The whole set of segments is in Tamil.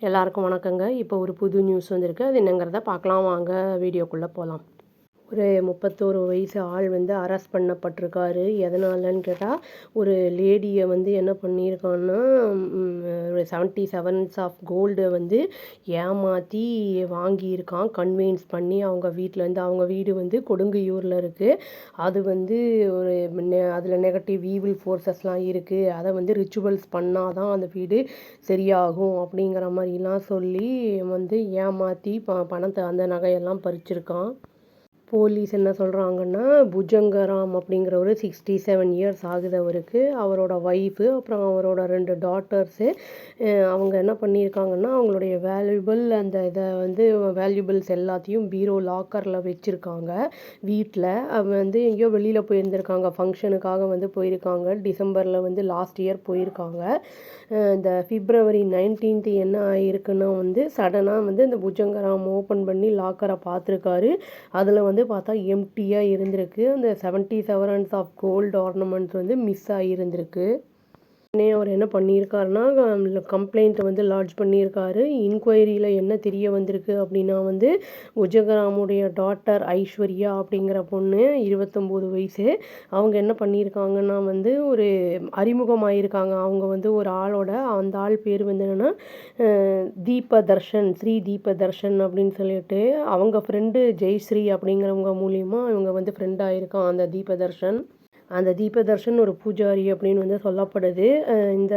எல்லாருக்கும் வணக்கங்க. இப்போ ஒரு புது நியூஸ் வந்திருக்கு. அது என்னங்கிறத பார்க்கலாம் வாங்க வீடியோக்குள்ளே போகலாம். ஒரு 31 வயசு ஆள் வந்து அரெஸ்ட் பண்ணப்பட்டிருக்காரு. எதனாலன்னு கேட்டால், ஒரு லேடியை வந்து என்ன பண்ணியிருக்கான்னா, ஒரு 77 ஆஃப் கோல்டை வந்து ஏமாற்றி வாங்கியிருக்கான். கன்வின்ஸ் பண்ணி அவங்க வீட்டிலேருந்து, அவங்க வீடு வந்து கொடுங்கையூரில் இருக்குது. அது வந்து ஒரு அதில் நெகட்டிவ் ஈவில் ஃபோர்ஸஸ்லாம் இருக்குது. அதை வந்து ரிச்சுவல்ஸ் பண்ணால் தான் அந்த வீடு சரியாகும் அப்படிங்கிற மாதிரிலாம் சொல்லி வந்து ஏமாற்றி பணத்தை அந்த நகையெல்லாம் பறிச்சிருக்கான். போலீஸ் என்ன சொல்கிறாங்கன்னா, புஜங்கராம் அப்படிங்கிறவரு 67 இயர்ஸ் ஆகுது அவருக்கு. அவரோட ஒய்ஃபு, அப்புறம் அவரோட 2 டாட்டர்ஸு. அவங்க என்ன பண்ணியிருக்காங்கன்னா, அவங்களுடைய அந்த இதை வந்து வேல்யூபிள்ஸ் எல்லாத்தையும் பீரோ லாக்கரில் வச்சுருக்காங்க வீட்டில். அவங்க வந்து எங்கேயோ வெளியில் போயிருந்திருக்காங்க, ஃபங்க்ஷனுக்காக வந்து போயிருக்காங்க. டிசம்பரில் வந்து லாஸ்ட் இயர் போயிருக்காங்க. இந்த February 19 என்ன ஆகிருக்குன்னா வந்து சடனாக வந்து இந்த புஜங்கராம் ஓப்பன் பண்ணி லாக்கரை பார்த்துருக்காரு. அதில் வந்து பார்த்தா எம்டியாக இருந்திருக்கு. அந்த 77 ஆஃப் கோல்டு ஆர்னமெண்ட்ஸ் வந்து மிஸ் ஆகியிருந்திருக்கு. உடனே அவர் என்ன பண்ணியிருக்காருன்னா, கம்ப்ளைண்ட் வந்து லாட்ஜ் பண்ணியிருக்காரு. இன்கொயரியில் என்ன தெரிய வந்திருக்கு அப்படின்னா வந்து, புஜங்கராமுடைய டாட்டர் ஐஸ்வர்யா அப்படிங்கிற பொண்ணு 29 வயசு. அவங்க என்ன பண்ணியிருக்காங்கன்னா வந்து ஒரு அறிமுகமாயிருக்காங்க. அவங்க வந்து ஒரு ஆளோட, அந்த ஆள் பேர் வந்து என்னென்னா தீபதர்ஷன், ஸ்ரீ தீபதர்ஷன் அப்படின்னு சொல்லிட்டு அவங்க ஃப்ரெண்டு ஜெயஸ்ரீ அப்படிங்கிறவங்க மூலிமா இவங்க வந்து ஃப்ரெண்ட் ஆகிருக்கான் அந்த தீபதர்ஷன். அந்த தீபதர்ஷன் ஒரு பூஜாரி அப்படின்னு வந்து சொல்லப்படுது. இந்த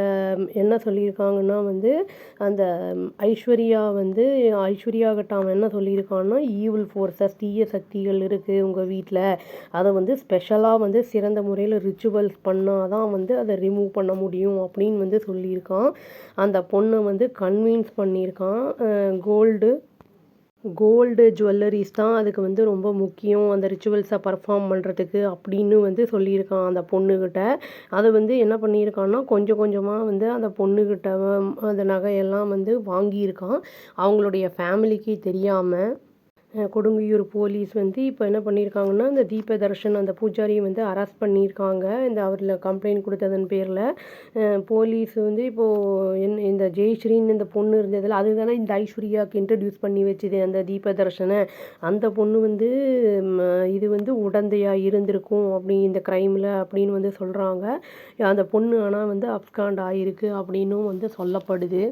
என்ன சொல்லியிருக்காங்கன்னா வந்து, அந்த ஐஸ்வர்யா கிட்ட அவன் என்ன சொல்லியிருக்கான்னா, ஈவில் ஃபோர்ஸஸ், தீய சக்திகள் இருக்குது உங்கள் வீட்டில், அதை வந்து ஸ்பெஷலாக வந்து சிறந்த முறையில் ரிச்சுவல்ஸ் பண்ணால் தான் வந்து அதை ரிமூவ் பண்ண முடியும் அப்படின்னு வந்து சொல்லியிருக்கான். அந்த பொண்ணை வந்து கன்வின்ஸ் பண்ணியிருக்கான். கோல்டு ஜுவல்லரிஸ் தான் அதுக்கு வந்து ரொம்ப முக்கியம், அந்த ரிச்சுவல்ஸை பர்ஃபார்ம் பண்ணுறதுக்கு அப்படின்னு வந்து சொல்லியிருக்கான் அந்த பொண்ணுக்கிட்ட. அதை வந்து என்ன பண்ணியிருக்கான்னா, கொஞ்சம் கொஞ்சமாக வந்து அந்த பொண்ணுக்கிட்ட அந்த நகையெல்லாம் வந்து வாங்கியிருக்கான், அவங்களுடைய ஃபேமிலிக்கு தெரியாமல். கொடுங்கையூர் போலீஸ் வந்து இப்போ என்ன பண்ணியிருக்காங்கன்னா, இந்த தீபதர்ஷன் அந்த பூஜாரியை வந்து அரெஸ்ட் பண்ணியிருக்காங்க. இந்த அவரில் கம்ப்ளைண்ட் கொடுத்ததன் பேரில் போலீஸ் வந்து இப்போது இந்த ஜெயஸ்ரீன்னு இந்த பொண்ணு இருந்ததில், அதுதானே இந்த ஐஸ்வர்யாவுக்கு இன்ட்ரடியூஸ் பண்ணி வச்சுது அந்த தீபதர்ஷனை. அந்த பொண்ணு வந்து இது வந்து உடந்தையாக இருந்திருக்கும் இந்த க்ரைமில் அப்படின்னு வந்து சொல்கிறாங்க. அந்த பொண்ணு ஆனால் வந்து அப்ஸ்காண்ட் ஆகிருக்கு அப்படின்னும் வந்து சொல்லப்படுது.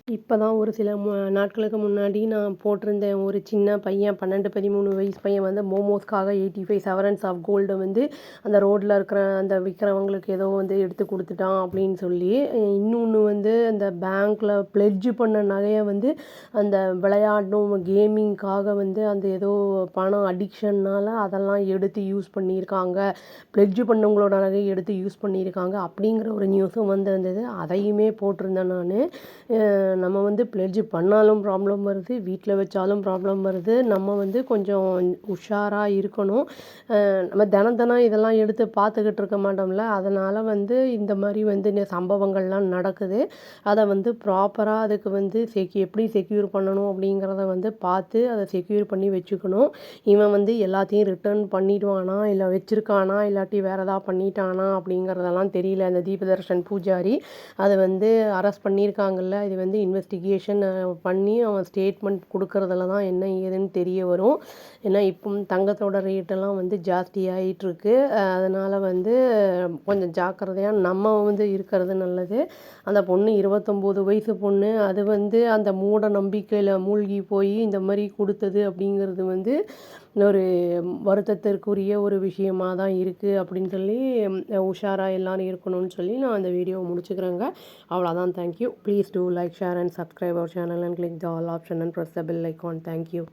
இப்போ தான் ஒரு சில நாட்களுக்கு முன்னாடி நான் போட்டிருந்தேன், ஒரு சின்ன பையன் 12-13 வயசு பையன் வந்து மோமோஸ்க்காக 85 செவரன்ஸ் ஆஃப் கோல்டை வந்து அந்த ரோட்டில் இருக்கிற அந்த விற்கிறவங்களுக்கு ஏதோ வந்து எடுத்து கொடுத்துட்டான் அப்படின்னு சொல்லி. இன்னொன்று வந்து அந்த பேங்க்கில் பிளெட்ஜ் பண்ண நகையை வந்து அந்த விளையாடணும் கேமிங்காக வந்து அந்த ஏதோ பணம் அடிக்ஷன்னால் அதெல்லாம் எடுத்து யூஸ் பண்ணியிருக்காங்க, பிளெட்ஜ் பண்ணவங்களோட நகையை எடுத்து யூஸ் பண்ணியிருக்காங்க அப்படிங்கிற ஒரு நியூஸும் வந்திருந்தது. அதையுமே போட்டிருந்தேன் நான். நம்ம வந்து பிளெட்ஜ் பண்ணாலும் ப்ராப்ளம் வருது, வீட்டில் வச்சாலும் ப்ராப்ளம் வருது. நம்ம வந்து கொஞ்சம் உஷாராக இருக்கணும். நம்ம தினம் இதெல்லாம் எடுத்து பார்த்துக்கிட்டு இருக்க மாட்டோம்ல. அதனால் வந்து இந்த மாதிரி வந்து சம்பவங்கள்லாம் நடக்குது. அதை வந்து ப்ராப்பராக அதுக்கு வந்து எப்படி செக்யூர் பண்ணணும் அப்படிங்கிறத வந்து பார்த்து அதை செக்யூர் பண்ணி வச்சுக்கணும். இவன் வந்து எல்லாத்தையும் ரிட்டர்ன் பண்ணிடுவானா, இல்லை வச்சுருக்கானா, இல்லாட்டி வேறு எதாவது பண்ணிட்டானா அப்படிங்கிறதெல்லாம் தெரியல. அந்த தீபதர்ஷன் பூஜாரி அதை வந்து அரெஸ்ட் பண்ணியிருக்காங்கல்ல, இது வந்து இன்வெஸ்டிகேஷன் பண்ணி அவன் ஸ்டேட்மெண்ட் கொடுக்கறதுல தான் என்ன ஏதுன்னு தெரிய வரும். ஏன்னா இப்போ தங்கத்தோட ரேட்டெல்லாம் வந்து ஜாஸ்தி ஆகிட்டுருக்கு. அதனால் வந்து கொஞ்சம் ஜாக்கிரதையாக நம்ம வந்து இருக்கிறது நல்லது. அந்த பொண்ணு 29 வயசு பொண்ணு, அது வந்து அந்த மூட நம்பிக்கையில் மூழ்கி போய் இந்த மாதிரி கொடுத்தது அப்படிங்கிறது வந்து ஒரு வருத்தத்திற்குரிய ஒரு விஷயமாக தான் இருக்குது அப்படின்னு சொல்லி உஷாராக எல்லோரும் இருக்கணும்னு சொல்லி நான் அந்த வீடியோவை முடிச்சுக்கிறேங்க. அவ்வளோதான். Thank you. Please do like, share and subscribe our channel and click the all option and press the bell icon. Thank you.